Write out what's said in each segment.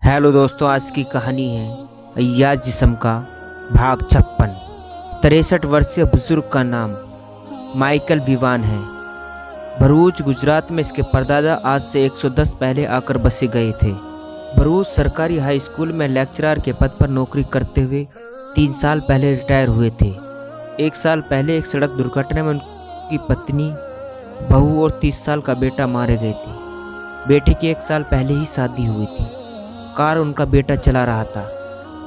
Hello दोस्तों, आज की कहानी है अय्याज जिस्म का भाग 56। 63 वर्षीय बुजुर्ग का नाम माइकल विवान है। भरूच गुजरात में इसके परदादा आज से 110 पहले आकर बसे गए थे। भरूच सरकारी हाई स्कूल में लेक्चरर के पद पर नौकरी करते हुए 3 साल पहले रिटायर हुए थे। 1 साल पहले एक सड़क दुर्घटना में उनकी पत्नी, बहू और 30 साल का बेटा मारे गए थे। बेटे की 1 साल पहले ही शादी हुई थी। कार उनका बेटा चला रहा था।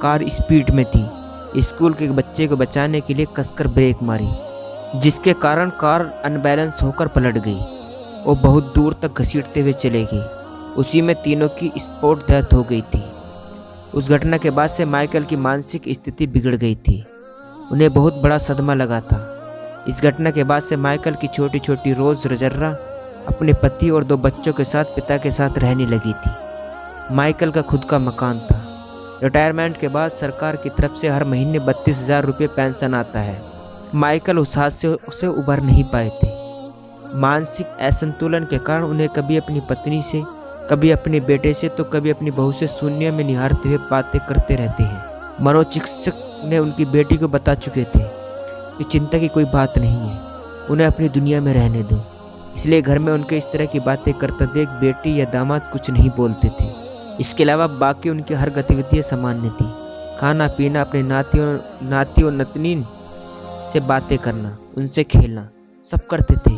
कार स्पीड में थी। स्कूल के बच्चे को बचाने के लिए कसकर ब्रेक मारी, जिसके कारण कार अनबैलेंस होकर पलट गई और बहुत दूर तक घसीटते हुए चले गई। उसी में तीनों की स्पॉट डेथ हो गई थी। उस घटना के बाद से माइकल की मानसिक स्थिति बिगड़ गई थी। उन्हें बहुत बड़ा सदमा लगा था। इस घटना के बाद से माइकल की छोटी छोटी रोज रोजर्रा अपने पति और 2 बच्चों के साथ पिता के साथ रहने लगी थी। माइकल का खुद का मकान था। रिटायरमेंट के बाद सरकार की तरफ से हर महीने 32,000 रुपये पेंशन आता है। माइकल उस हादसे से उबर नहीं पाए थे। मानसिक असंतुलन के कारण उन्हें कभी अपनी पत्नी से, कभी अपने बेटे से, तो कभी अपनी बहू से शून्य में निहारते हुए बातें करते रहते हैं। मनोचिकित्सक ने उनकी बेटी को बता चुके थे कि चिंता की कोई बात नहीं है, उन्हें अपनी दुनिया में रहने दो। इसलिए घर में उनके इस तरह की बातें करता देख बेटी या दामाद कुछ नहीं बोलते थे। इसके अलावा बाकी उनकी हर गतिविधियाँ सामान्य थी। खाना पीना, अपने नाती और नतनीन से बातें करना, उनसे खेलना, सब करते थे।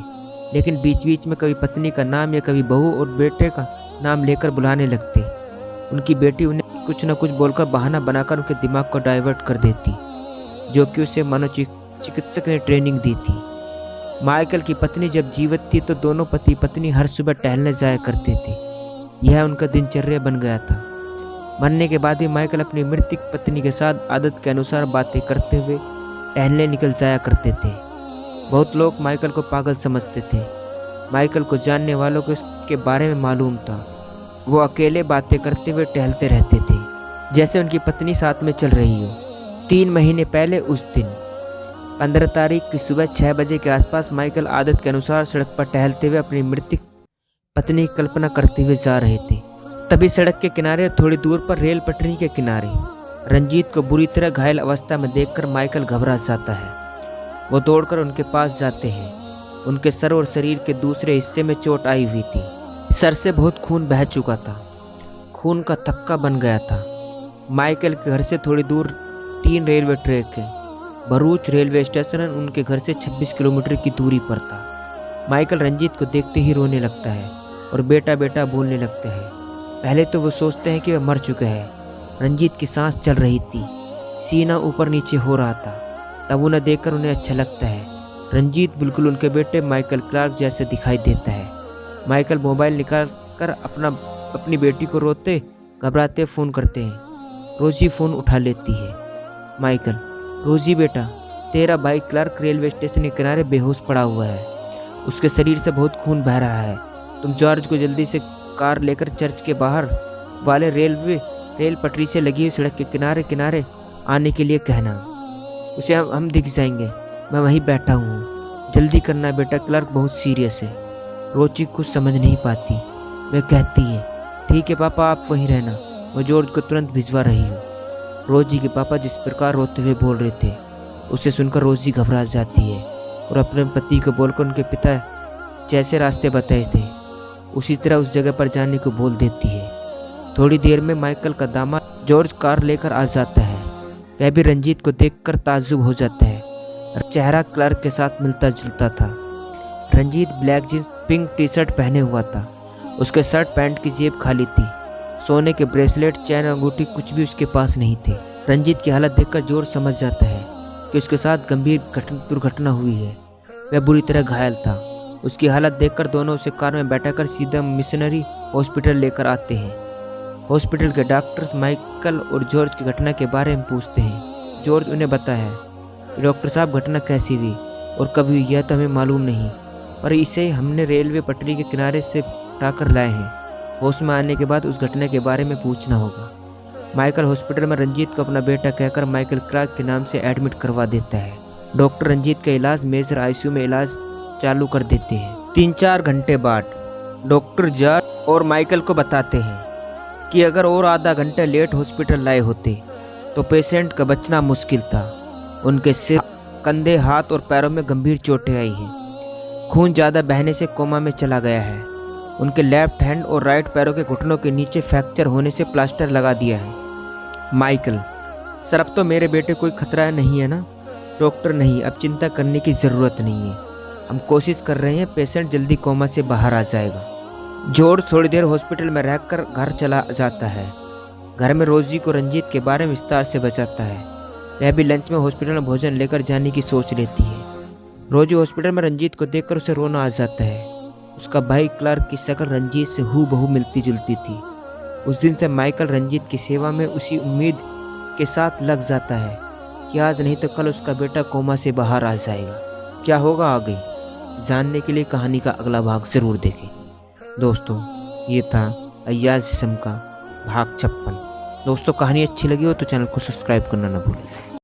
लेकिन बीच बीच में कभी पत्नी का नाम या कभी बहू और बेटे का नाम लेकर बुलाने लगते। उनकी बेटी उन्हें कुछ न कुछ बोलकर बहाना बनाकर उनके दिमाग को डाइवर्ट कर देती, जो कि उसे मनोचिकित्सक ने ट्रेनिंग दी थी। माइकल की पत्नी जब जीवित थी तो दोनों पति पत्नी हर सुबह टहलने जाया करते थे। यह उनका दिनचर्या बन गया था। मरने के बाद भी माइकल अपनी मृतक पत्नी के साथ आदत के अनुसार बातें करते हुए टहलने निकल जाया करते थे। बहुत लोग माइकल को पागल समझते थे। माइकल को जानने वालों को इसके बारे में मालूम था। वो अकेले बातें करते हुए टहलते रहते थे, जैसे उनकी पत्नी साथ में चल रही हो। 3 महीने पहले उस दिन 15 तारीख की सुबह 6 बजे के आसपास माइकल आदत के अनुसार सड़क पर टहलते हुए अपनी मृतक पत्नी की कल्पना करते हुए जा रहे थे। तभी सड़क के किनारे थोड़ी दूर पर रेल पटरी के किनारे रंजीत को बुरी तरह घायल अवस्था में देखकर माइकल घबरा जाता है। वो दौड़कर उनके पास जाते हैं। उनके सर और शरीर के दूसरे हिस्से में चोट आई हुई थी। सर से बहुत खून बह चुका था। खून का थक्का बन गया था। माइकल के घर से थोड़ी दूर 3 रेलवे ट्रैक है। भरूच रेलवे स्टेशन उनके घर से 26 किलोमीटर की दूरी पर था। माइकल रंजीत को देखते ही रोने लगता है और बेटा बेटा बोलने लगते हैं। पहले तो वो सोचते हैं कि वह मर चुके हैं। रंजीत की सांस चल रही थी, सीना ऊपर नीचे हो रहा था। तब उन्हें देखकर उन्हें अच्छा लगता है। रंजीत बिल्कुल उनके बेटे माइकल क्लार्क जैसे दिखाई देता है। माइकल मोबाइल निकाल कर अपनी बेटी को रोते घबराते फ़ोन करते हैं। रोजी फ़ोन उठा लेती है। माइकल: रोजी बेटा, तेरा भाई क्लार्क रेलवे स्टेशन के किनारे बेहोश पड़ा हुआ है। उसके शरीर से बहुत खून बह रहा है। तुम जॉर्ज को जल्दी से कार लेकर चर्च के बाहर वाले रेल पटरी से लगी हुई सड़क के किनारे आने के लिए कहना। उसे हम दिख जाएंगे। मैं वहीं बैठा हूँ। जल्दी करना बेटा, क्लार्क बहुत सीरियस है। रोजी कुछ समझ नहीं पाती। वह कहती है, ठीक है पापा, आप वहीं रहना। मैं जॉर्ज को तुरंत भिजवा रही हूँ। रोजी के पापा जिस प्रकार रोते हुए बोल रहे थे, उसे सुनकर रोजी घबरा जाती है और अपने पति को बोलकर उनके पिता जैसे रास्ते बताए थे उसी तरह उस जगह पर जाने को बोल देती है। थोड़ी देर में माइकल का दामाद जॉर्ज कार लेकर आ जाता है। वह भी रंजीत को देखकर ताज्जुब हो जाता है। चेहरा क्लार्क के साथ मिलता जुलता था। Ranjit black jeans, pink T shirt पहने हुआ था। उसके शर्ट पैंट की जेब खाली थी। सोने के ब्रेसलेट, चैन, अंगूठी कुछ भी उसके पास नहीं थे। रंजीत की हालत देखकर जॉर्ज समझ जाता है कि उसके साथ गंभीर दुर्घटना हुई है। वह बुरी तरह घायल था। उसकी हालत देखकर दोनों उसे कार में बैठाकर सीधा मिशनरी हॉस्पिटल लेकर आते हैं। हॉस्पिटल के डॉक्टर्स माइकल और जॉर्ज की घटना के बारे में पूछते हैं। जॉर्ज उन्हें बताता है कि डॉक्टर साहब, घटना कैसी हुई और कब हुई यह तो हमें मालूम नहीं, पर इसे हमने रेलवे पटरी के किनारे से उठाकर लाए हैं। होश में आने के बाद उस घटना के बारे में पूछना होगा। माइकल हॉस्पिटल में रंजीत को अपना बेटा कहकर माइकल क्लार्क के नाम से एडमिट करवा देता है। डॉक्टर रंजीत का इलाज मेजर आईसीयू में इलाज चालू कर देते हैं। 3-4 घंटे बाद डॉक्टर जॉर्ज और माइकल को बताते हैं कि अगर और आधा घंटा लेट हॉस्पिटल लाए होते तो पेशेंट का बचना मुश्किल था। उनके सिर, कंधे, हाथ और पैरों में गंभीर चोटें आई हैं। खून ज़्यादा बहने से कोमा में चला गया है। उनके लेफ्ट हैंड और राइट पैरों के घुटनों के नीचे फ्रैक्चर होने से प्लास्टर लगा दिया है। माइकल, सर अब तो मेरे बेटे कोई खतरा नहीं है ना? डॉक्टर, नहीं, अब चिंता करने की ज़रूरत नहीं है। हम कोशिश कर रहे हैं, पेशेंट जल्दी कोमा से बाहर आ जाएगा। जॉर्ज थोड़ी देर हॉस्पिटल में रहकर घर चला जाता है। घर में रोजी को रंजीत के बारे में विस्तार से बताता है। वह भी लंच में हॉस्पिटल में भोजन लेकर जाने की सोच लेती है। रोजी हॉस्पिटल में रंजीत को देखकर उसे रोना आ जाता है। उसका भाई क्लार्क की शक्ल रंजीत से हूबहू मिलती जुलती थी। उस दिन से माइकल रंजीत की सेवा में उसी उम्मीद के साथ लग जाता है कि आज नहीं तो कल उसका बेटा कोमा से बाहर आ जाएगा। क्या होगा आगे, जानने के लिए कहानी का अगला भाग ज़रूर देखें। दोस्तों, ये था अय्याज जिस्म का भाग 56। दोस्तों, कहानी अच्छी लगी हो तो चैनल को सब्सक्राइब करना ना भूलें।